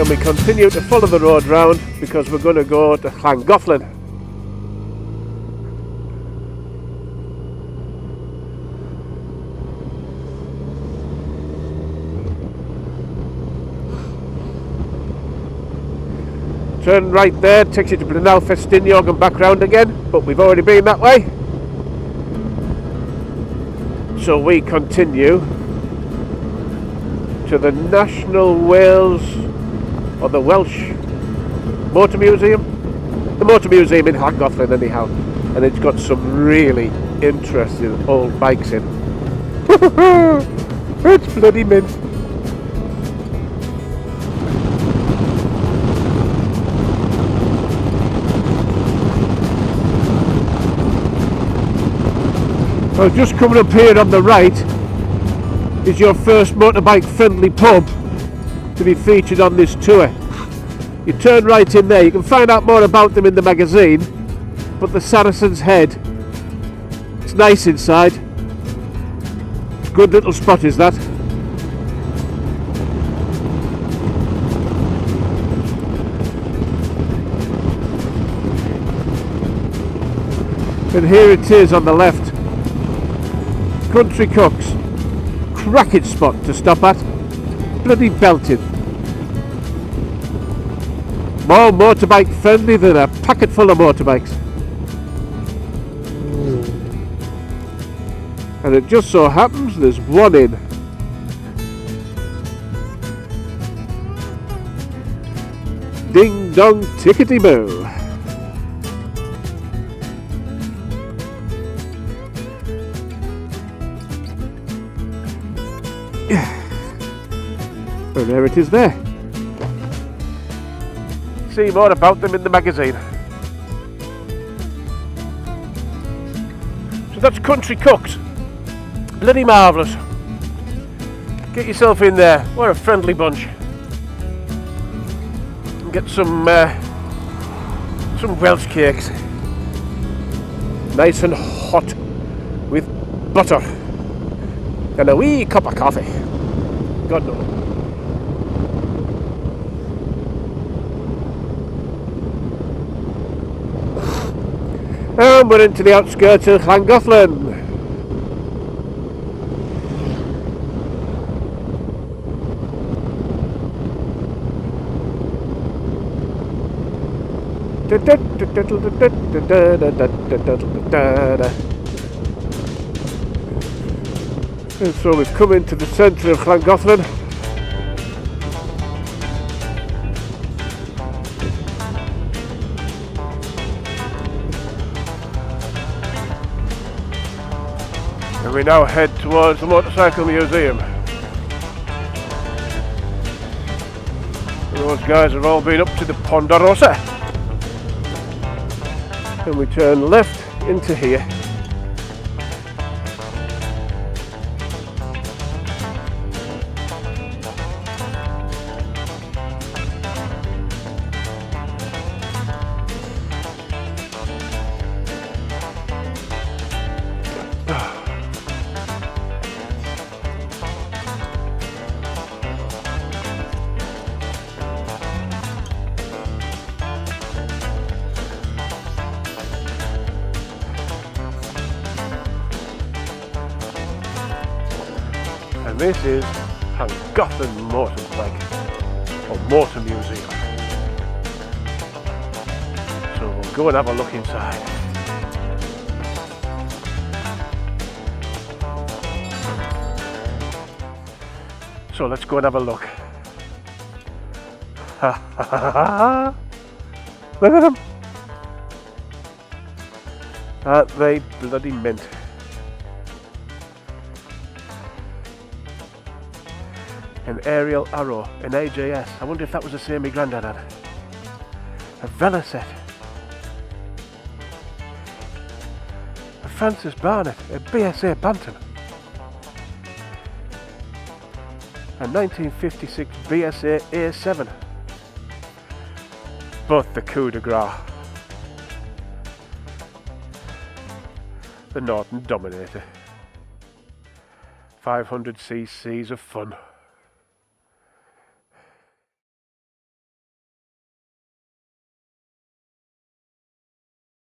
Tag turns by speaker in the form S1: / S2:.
S1: Then we continue to follow the road round because we're going to go to Llangollen. Turn right there, takes you to Brunel Festiniog and back round again, but we've already been that way. So we continue to the National Wales, or the Welsh Motor Museum. The Motor Museum in Llangollen anyhow, and it's got some really interesting old bikes in. It's bloody mint. Well, just coming up here on the right is your first motorbike friendly pub to be featured on this tour. You turn right in there, you can find out more about them in the magazine, but the Saracen's Head, it's nice inside. It's a good little spot, is that? And here it is on the left. Country Cooks, cracking spot to stop at, bloody belted. More motorbike friendly than a packet full of motorbikes. And it just so happens there's one in. Ding dong tickety boo. And there it is there. See more about them in the magazine. So that's Country Cooks. Bloody marvellous. Get yourself in there. What a friendly bunch. And get some Welsh cakes. Nice and hot with butter. And a wee cup of coffee. God knows. And we're into the outskirts of Llangollen. And so we've come into the centre of Llangollen. And we now head towards the Motorcycle Museum. Those guys have all been up to the Ponderosa. And we turn left into here. And this is Llangollen Motorbike or Motor Museum. So we'll go and have a look inside. So let's go and have a look. Look at them. Aren't they bloody mint? An aerial arrow, an AJS. I wonder if that was the same my granddad had. A Velocet. A Francis Barnett, a BSA Bantam. A 1956 BSA A7. Both the coup de grace. The Norton Dominator. 500 cc's of fun.